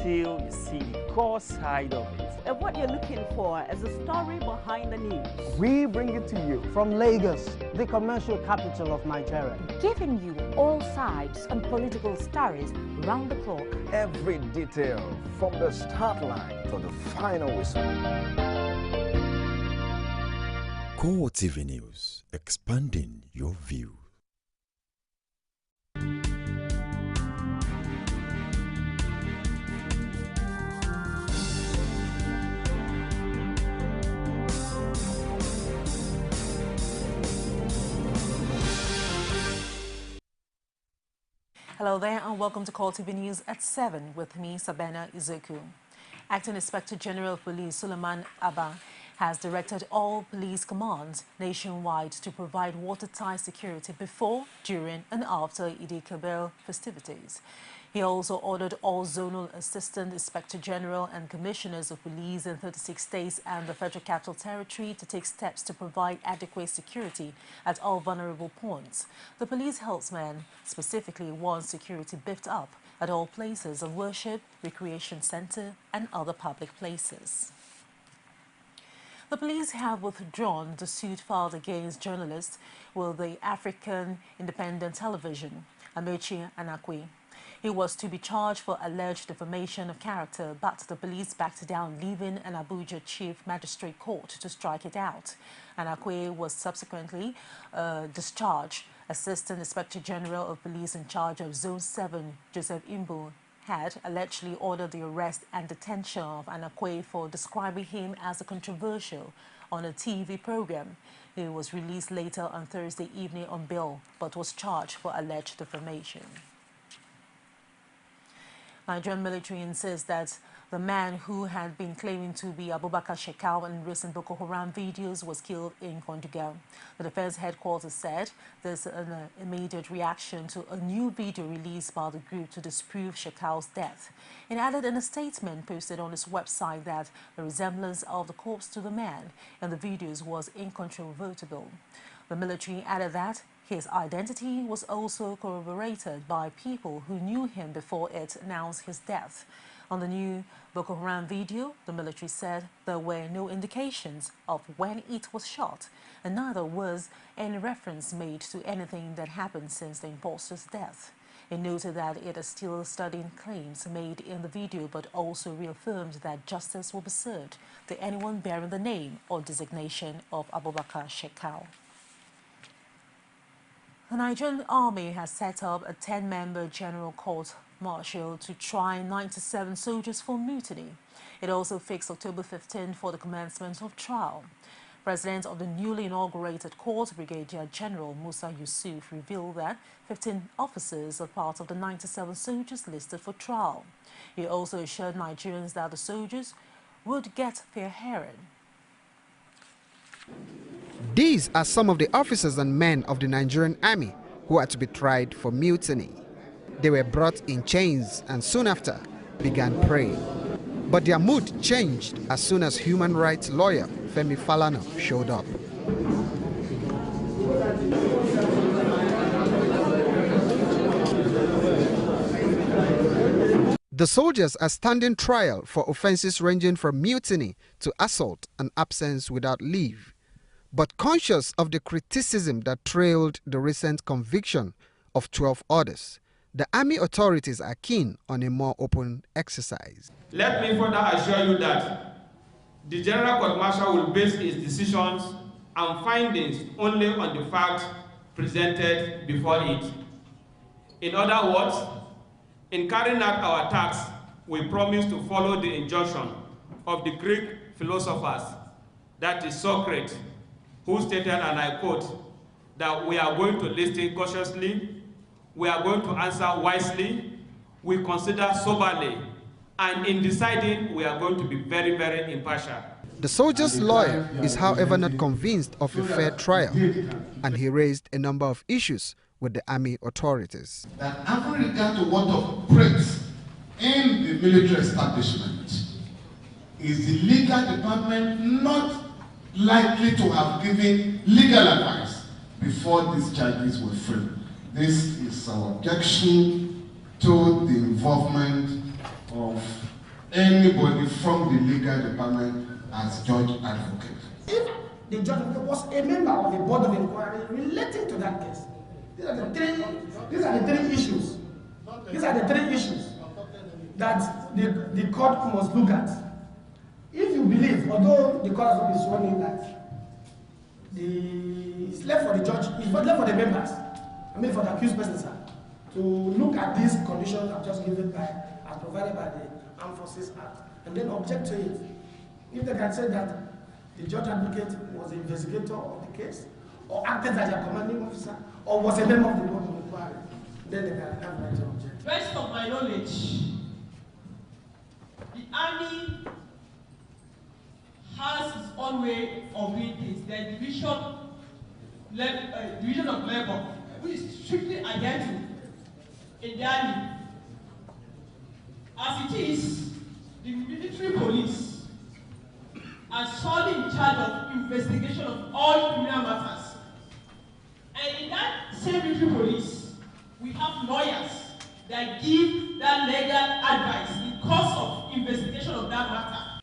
chill, you see the core side of it. And what you're looking for is a story behind the news. We bring it to you from Lagos, the commercial capital of Nigeria. Giving you all sides and political stories round the clock. Every detail from the start line to the final whistle. CoreTV News, expanding your view. Hello there and welcome to CoreTV News at 7 with me, Sabena Izoku. Acting Inspector General of Police Suleiman Abba has directed all police commands nationwide to provide watertight security before, during and after Eid-el-Kabir festivities. He also ordered all zonal assistant inspector general and commissioners of police in 36 states and the Federal Capital Territory to take steps to provide adequate security at all vulnerable points. The police helpsman specifically wants security beefed up at all places of worship, recreation center and other public places. The police have withdrawn the suit filed against journalists with the African Independent Television, Amechi Anakwe. He was to be charged for alleged defamation of character, but the police backed down, leaving an Abuja Chief Magistrate Court to strike it out. Anakwe was subsequently discharged. Assistant Inspector General of Police in charge of Zone 7, Joseph Imbu, had allegedly ordered the arrest and detention of Anakwe for describing him as a controversial on a TV program. He was released later on Thursday evening on bail, but was charged for alleged defamation. Nigerian military insists that the man who had been claiming to be Abubakar Shekau in recent Boko Haram videos was killed in Konduga. The defense headquarters said this is an immediate reaction to a new video released by the group to disprove Shekau's death. It added in a statement posted on its website that the resemblance of the corpse to the man in the videos was incontrovertible. The military added that his identity was also corroborated by people who knew him before it announced his death. On the new Boko Haram video, the military said there were no indications of when it was shot, and neither was any reference made to anything that happened since the imposter's death. It noted that it is still studying claims made in the video, but also reaffirmed that justice will be served to anyone bearing the name or designation of Abubakar Shekau. The Nigerian Army has set up a 10-member general court-martial to try 97 soldiers for mutiny. It also fixed October 15 for the commencement of trial. President of the newly inaugurated court, Brigadier General Musa Yusuf, revealed that 15 officers are part of the 97 soldiers listed for trial. He also assured Nigerians that the soldiers would get fair hearing. These are some of the officers and men of the Nigerian Army who are to be tried for mutiny. They were brought in chains and soon after began praying. But their mood changed as soon as human rights lawyer Femi Falana showed up. The soldiers are standing trial for offenses ranging from mutiny to assault and absence without leave. But conscious of the criticism that trailed the recent conviction of 12 others, the army authorities are keen on a more open exercise. Let me further assure you that the General Court Martial will base its decisions and findings only on the facts presented before it. In other words, in carrying out our tasks, we promise to follow the injunction of the Greek philosophers, that is Socrates, who stated, and I quote, that we are going to listen cautiously, we are going to answer wisely, we consider soberly, and in deciding, we are going to be very, very impartial. The soldier's lawyer is, however, not convinced of a fair trial, and he raised a number of issues with the army authorities. That having regard to what operates in the military establishment, is the legal department not likely to have given legal advice before these charges were framed. This is our objection to the involvement of anybody from the legal department as judge advocate. If the judge was a member of the board of inquiry relating to that case, these are the three issues. These are the three issues that the court must look at. If you believe, although the court has not been sworn in, that it's left for the judge, it's left for the members, I mean for the accused persons, to look at these conditions I've just given as provided by the Armed Forces Act, and then object to it. If they can say that the judge advocate was the investigator of the case, or acted as a commanding officer, or was a member of the board of inquiry, then they can have right to object. Best of my knowledge, the army has its own way of doing things. The division of labor, which is strictly adhered to in the army. As it is, the military police are solely in charge of investigation of all criminal matters. And in that same military police, we have lawyers that give that legal advice in course of investigation of that matter.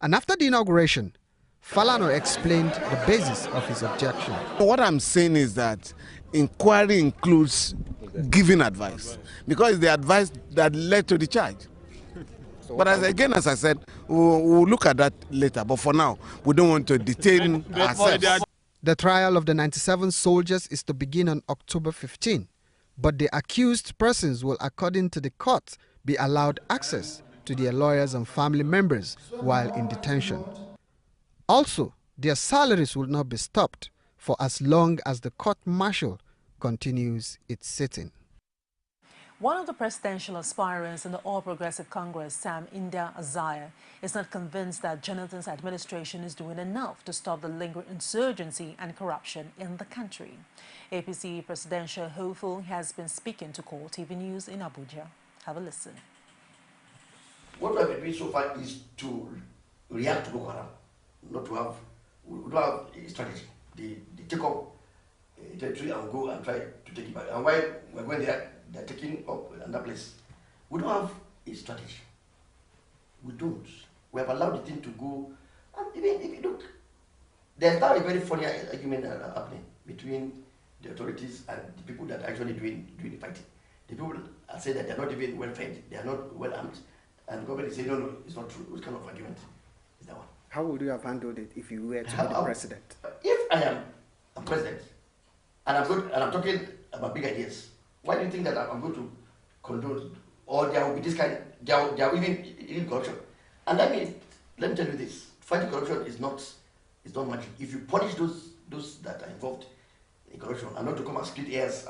And after the inauguration, Falano explained the basis of his objection. What I'm saying is that inquiry includes giving advice, because it's the advice that led to the charge. But as I said, we'll look at that later. But for now, we don't want to detain ourselves. The trial of the 97 soldiers is to begin on October 15, but the accused persons will, according to the court, be allowed access to their lawyers and family members while in detention. Also, their salaries will not be stopped for as long as the court-martial continues its sitting. One of the presidential aspirants in the All Progressive Congress, Sam Inda Azaya, is not convinced that Jonathan's administration is doing enough to stop the lingering insurgency and corruption in the country. APC presidential hopeful has been speaking to CoreTV News in Abuja. Have a listen. What we have been doing so far is to react to Boko Haram, not to have, we don't have a strategy. They take up territory and go and try to take it back. And while we're going there, they're taking up another place. We don't have a strategy. We don't. We have allowed the thing to go. And even if you look, there's now a very funny argument happening between the authorities and the people that are actually doing the fighting. The people are saying that they're not even well fed, they are not well armed, and the government is saying, no, it's not true. What kind of argument is that one? How would you have handled it if you were to be the president? If I am a president, and I'm talking about big ideas, why do you think that I'm going to condone, or there will be this kind, there will even corruption? And let me tell you this: fighting corruption is not magic. If you punish those that are involved in corruption, and not to come and split hairs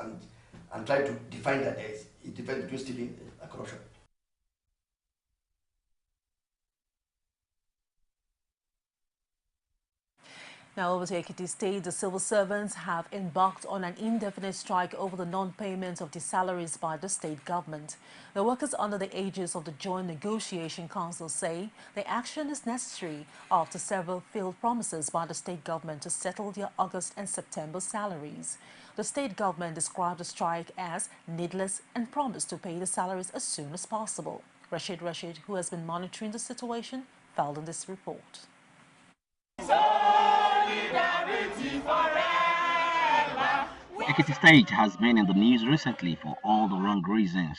and try to define that there is a difference between stealing and corruption. Now over to Ekiti State, the civil servants have embarked on an indefinite strike over the non-payment of the salaries by the state government. The workers under the aegis of the Joint Negotiation Council say the action is necessary after several failed promises by the state government to settle their August and September salaries. The state government described the strike as needless and promised to pay the salaries as soon as possible. Rashid, who has been monitoring the situation, filed in this report. Ekiti State has been in the news recently for all the wrong reasons.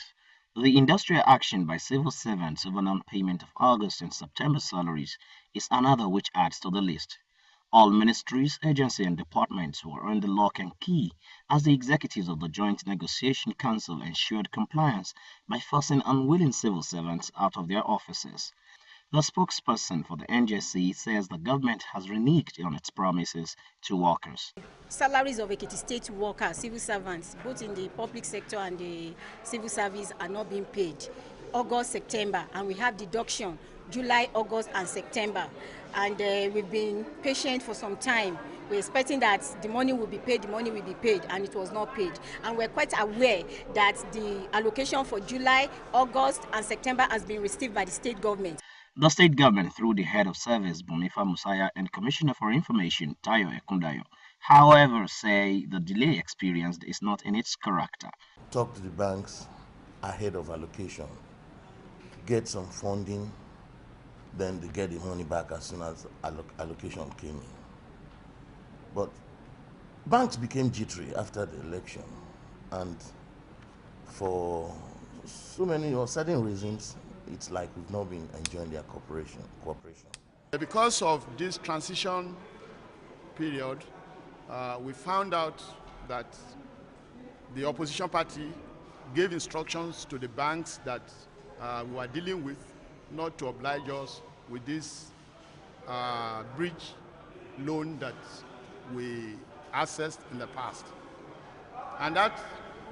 The industrial action by civil servants over non-payment of August and September salaries is another which adds to the list. All ministries, agencies and departments were under lock and key as the executives of the Joint Negotiation Council ensured compliance by forcing unwilling civil servants out of their offices. The spokesperson for the NJC says the government has reneged on its promises to workers. Salaries of Ekiti State workers, civil servants, both in the public sector and the civil service, are not being paid. August, September, and we have deduction July, August, and September. And we've been patient for some time. We're expecting that the money will be paid, and it was not paid. And we're quite aware that the allocation for July, August, and September has been received by the state government. The state government, through the head of service, Bonifa Musaya, and Commissioner for Information, Tayo Ekundayo, however, say the delay experienced is not in its character. Talk to the banks ahead of allocation, get some funding then they get the money back as soon as allocation came in. But banks became jittery after the election, and for so many or certain reasons, it's like we've not been enjoying their cooperation. Because of this transition period, we found out that the opposition party gave instructions to the banks that we were dealing with not to oblige us with this bridge loan that we accessed in the past. And that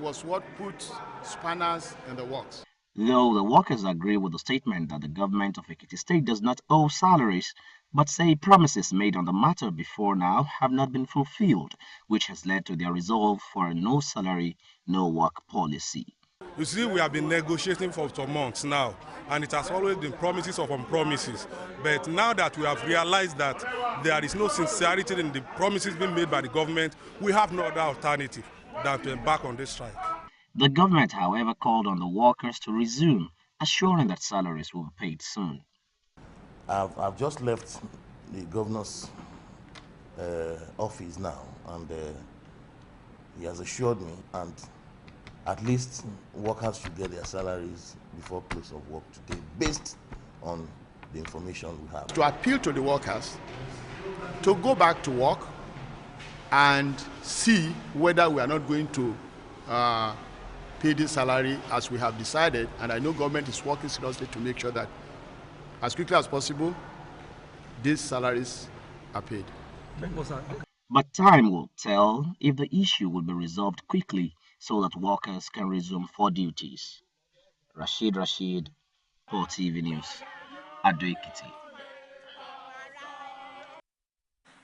was what put spanners in the works. Though the workers agree with the statement that the government of Ekiti State does not owe salaries, but say promises made on the matter before now have not been fulfilled, which has led to their resolve for a no salary, no work policy. You see, we have been negotiating for some months now, and it has always been promises upon promises. But now that we have realized that there is no sincerity in the promises being made by the government, we have no other alternative than to embark on this strike. The government, however, called on the workers to resume, assuring that salaries will be paid soon. I've just left the governor's office now, and he has assured me, and at least workers should get their salaries before close of work today, based on the information we have. To appeal to the workers to go back to work and see whether we are not going to pay this salary as we have decided, and I know government is working seriously to make sure that as quickly as possible these salaries are paid. But time will tell if the issue will be resolved quickly so that workers can resume for duties. Rashid, CoreTV News, Ado Ekiti.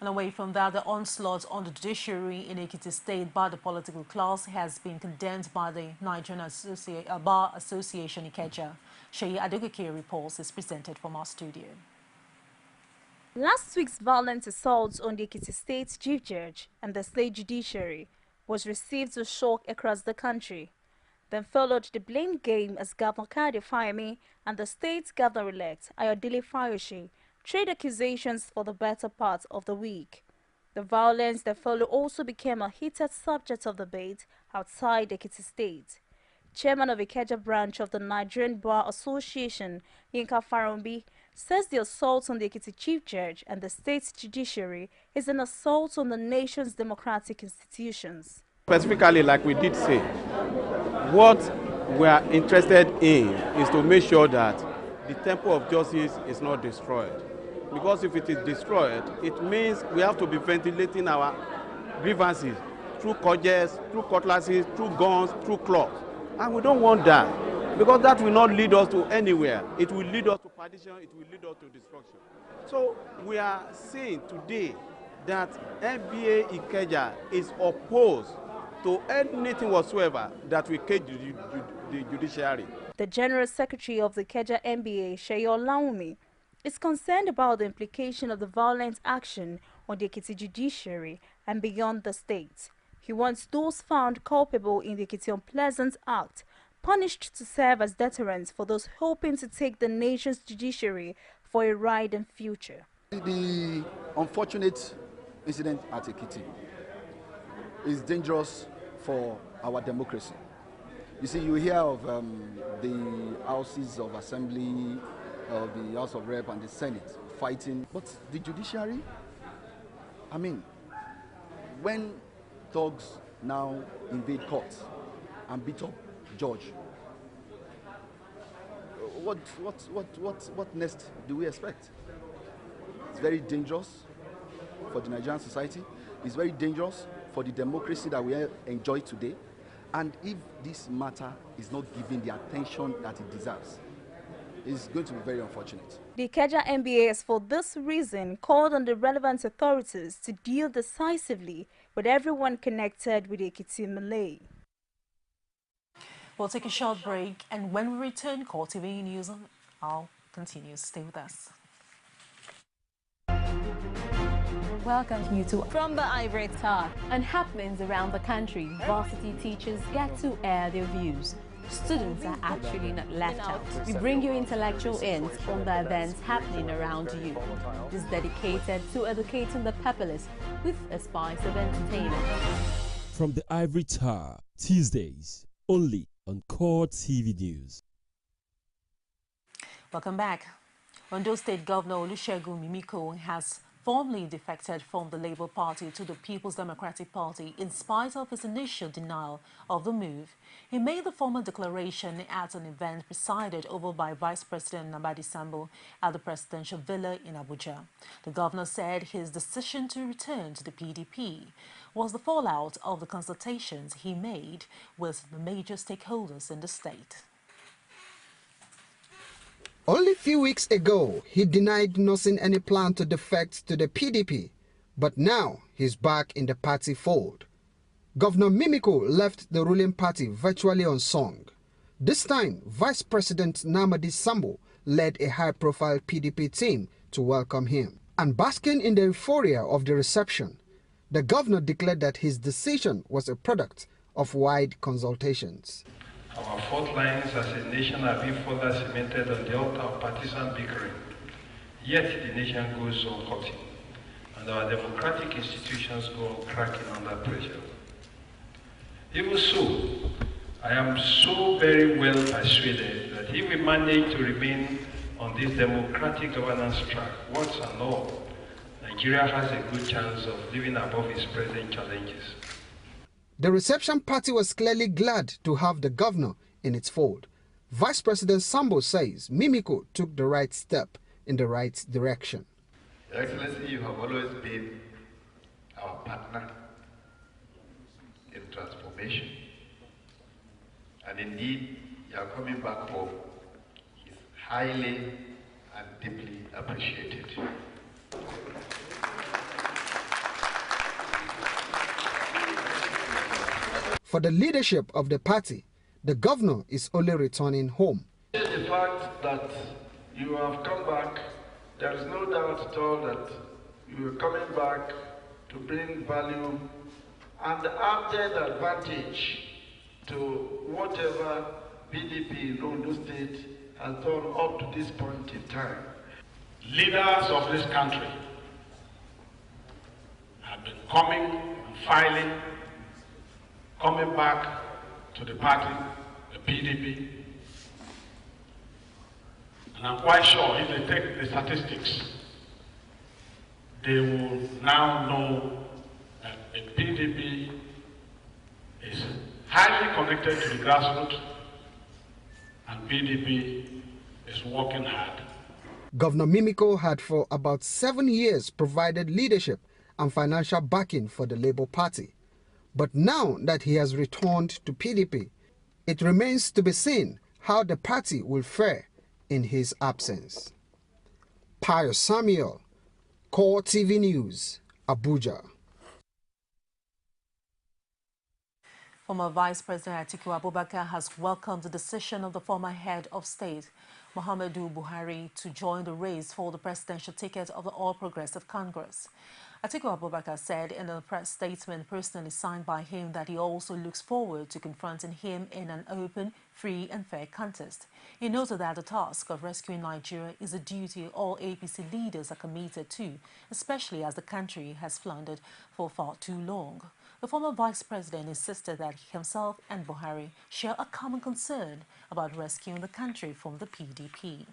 And away from that, the onslaught on the judiciary in Ekiti State by the political class has been condemned by the Nigerian Bar Association Ikeja. Sheyi Adegoke reports is presented from our studio. Last week's violent assault on the Ekiti State Chief Judge and the state judiciary was received with shock across the country. Then followed the blame game as Governor Kade Fayemi and the state governor-elect Ayodele Fayose trade accusations for the better part of the week. The violence that followed also became a heated subject of debate outside Ekiti State. Chairman of Ikeja branch of the Nigerian Bar Association, Yinka Farombi, says the assault on the Ekiti Chief Judge and the state judiciary is an assault on the nation's democratic institutions. Specifically, like we did say, what we are interested in is to make sure that the temple of justice is not destroyed. Because if it is destroyed, it means we have to be ventilating our grievances through cudgels, through cutlasses, through guns, through clubs. And we don't want that, because that will not lead us to anywhere. It will lead us to perdition, it will lead us to destruction. So we are saying today that NBA Ikeja is opposed to anything whatsoever that will cage the judiciary. The General Secretary of the Ikeja NBA, Sheyi Olawumi, is concerned about the implication of the violent action on the Ekiti judiciary and beyond the state. He wants those found culpable in the Ekiti Unpleasant Act punished to serve as deterrents for those hoping to take the nation's judiciary for a ride in future. The unfortunate incident at Ekiti is dangerous for our democracy. You see, you hear of the houses of assembly, of the House of Rep and the Senate fighting, but the judiciary, I mean, when thugs now invade courts and beat up judge, what next do we expect? It's very dangerous for the Nigerian society. It's very dangerous for the democracy that we enjoy today. And if this matter is not given the attention that it deserves, it's going to be very unfortunate. The Ikeja NBA has for this reason called on the relevant authorities to deal decisively with everyone connected with the Ekiti melee. We'll take a short break, and when we return, CoreTV News I'll continue. Stay with us. Welcome you to From the Ivory Tower and happenings around the country. Varsity teachers get to air their views. students are actually not left out. We bring you intellectual ends on the events happening around you. It is dedicated to educating the populace with a spice of entertainment. From the Ivory Tower, Tuesdays, only on CoreTV News. Welcome back. Ondo State Governor Olusegun Mimiko has formally defected from the Labour Party to the People's Democratic Party in spite of his initial denial of the move. He made the formal declaration at an event presided over by Vice President Nabadi Sambo at the presidential villa in Abuja. The governor said his decision to return to the PDP was the fallout of the consultations he made with the major stakeholders in the state. Only a few weeks ago, he denied nursing any plan to defect to the PDP, but now he's back in the party fold. Governor Mimiko left the ruling party virtually unsung. This time, Vice President Namadi Sambo led a high-profile PDP team to welcome him. And basking in the euphoria of the reception, the governor declared that his decision was a product of wide consultations. Our fault lines as a nation have been further cemented on the altar of partisan bickering. Yet the nation goes on hurting, and our democratic institutions go on cracking under pressure. Even so, I am so very well persuaded that if we manage to remain on this democratic governance track, once and all, Nigeria has a good chance of living above its present challenges. The reception party was clearly glad to have the governor in its fold. Vice President Sambo says Mimiko took the right step in the right direction. Your Excellency, you have always been our partner in transformation. And indeed, your coming back home is highly and deeply appreciated. For the leadership of the party, the governor is only returning home. The fact that you have come back, there is no doubt at all that you are coming back to bring value and added advantage to whatever PDP in Ondo State has done up to this point in time. Leaders of this country have been coming and filing, coming back to the party, the PDP, and I'm quite sure if they take the statistics, they will now know that the PDP is highly connected to the grassroots and PDP is working hard. Governor Mimiko had for about 7 years provided leadership and financial backing for the Labour Party. But now that he has returned to PDP, it remains to be seen how the party will fare in his absence. Pius Samuel, CoreTV News, Abuja. Former Vice President Atiku Abubakar has welcomed the decision of the former head of state, Muhammadu Buhari, to join the race for the presidential ticket of the All Progressive Congress. Atiku Abubakar said in a press statement personally signed by him that he also looks forward to confronting him in an open, free and fair contest. He noted that the task of rescuing Nigeria is a duty all APC leaders are committed to, especially as the country has floundered for far too long. The former vice president insisted that himself and Buhari share a common concern about rescuing the country from the PDP.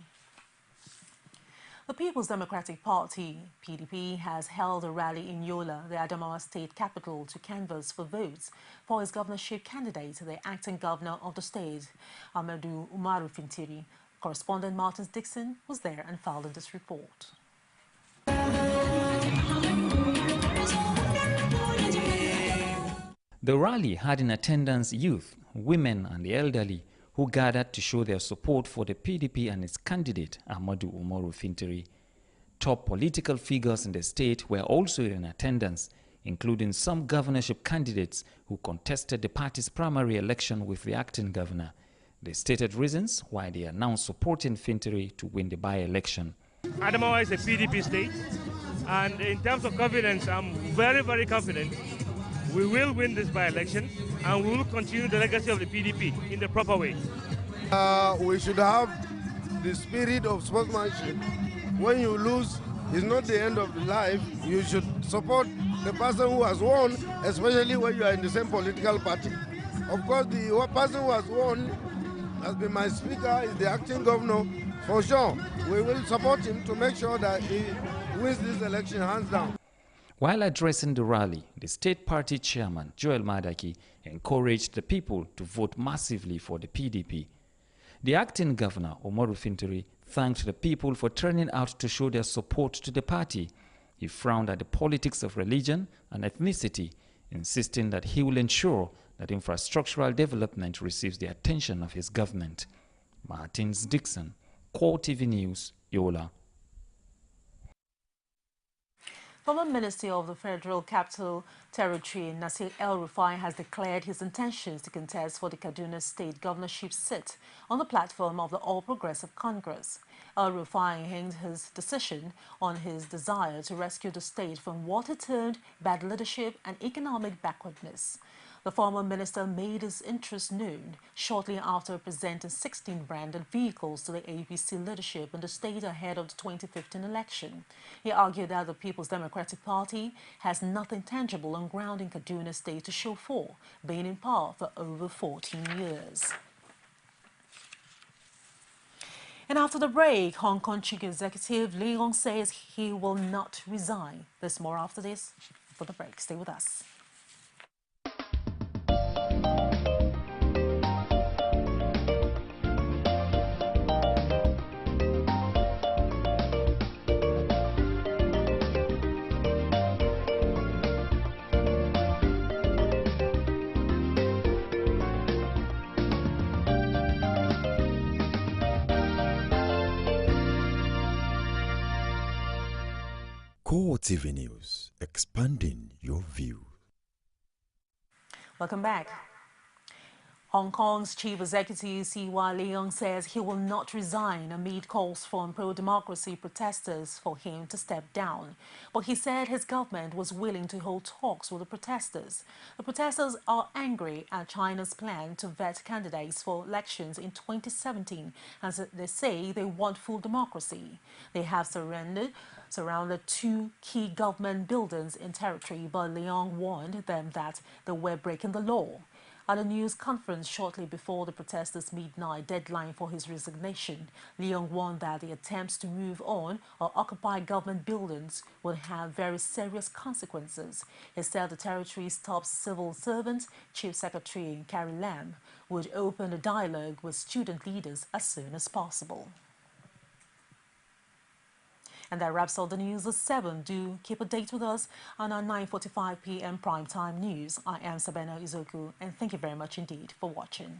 The People's Democratic Party, PDP, has held a rally in Yola, the Adamawa state capital, to canvass for votes for its governorship candidate, the acting governor of the state, Amadou Umaru Fintiri. Correspondent Martins Dixon was there and filed in this report. The rally had in attendance youth, women and the elderly, who gathered to show their support for the PDP and its candidate, Amadou Umaru Fintiri. Top political figures in the state were also in attendance, including some governorship candidates who contested the party's primary election with the acting governor. They stated reasons why they are now supporting Fintiri to win the by-election. Adamawa is a PDP state, and in terms of confidence, I'm very, very confident we will win this by-election and we will continue the legacy of the PDP in the proper way. We should have the spirit of sportsmanship. When you lose, it's not the end of life. You should support the person who has won, especially when you are in the same political party. Of course, the person who has won has been my speaker, is the acting governor. For sure, we will support him to make sure that he wins this election hands down. While addressing the rally, the state party chairman, Joel Madaki, encouraged the people to vote massively for the PDP. The acting governor, Umaru Fintiri, thanked the people for turning out to show their support to the party. He frowned at the politics of religion and ethnicity, insisting that he will ensure that infrastructural development receives the attention of his government. Martins Dixon, CoreTV News, Yola. Former Minister of the Federal Capital Territory, Nasir El-Rufai, has declared his intentions to contest for the Kaduna State governorship seat on the platform of the All Progressive Congress. El-Rufai hinged his decision on his desire to rescue the state from what he termed bad leadership and economic backwardness. The former minister made his interest known shortly after presenting 16 branded vehicles to the APC leadership in the state ahead of the 2015 election. He argued that the People's Democratic Party has nothing tangible on ground in Kaduna State to show for, being in power for over 14 years. And after the break, Hong Kong Chief Executive Leong says he will not resign. There's more after this. For the break, stay with us. CoreTV News, expanding your view. Welcome back. Hong Kong's Chief Executive C.Y. Leong says he will not resign amid calls from pro-democracy protesters for him to step down. But he said his government was willing to hold talks with the protesters. The protesters are angry at China's plan to vet candidates for elections in 2017, as they say they want full democracy. They have surrounded two key government buildings in territory, but Leong warned them that they were breaking the law. At a news conference shortly before the protesters' midnight deadline for his resignation, Leong warned that the attempts to move on or occupy government buildings would have very serious consequences. He said the territory's top civil servant, Chief Secretary Carrie Lam, would open a dialogue with student leaders as soon as possible. And that wraps all the news at 7. Do keep a date with us on our 9:45 p.m. primetime news. I am Sabena Izoku, and thank you very much indeed for watching.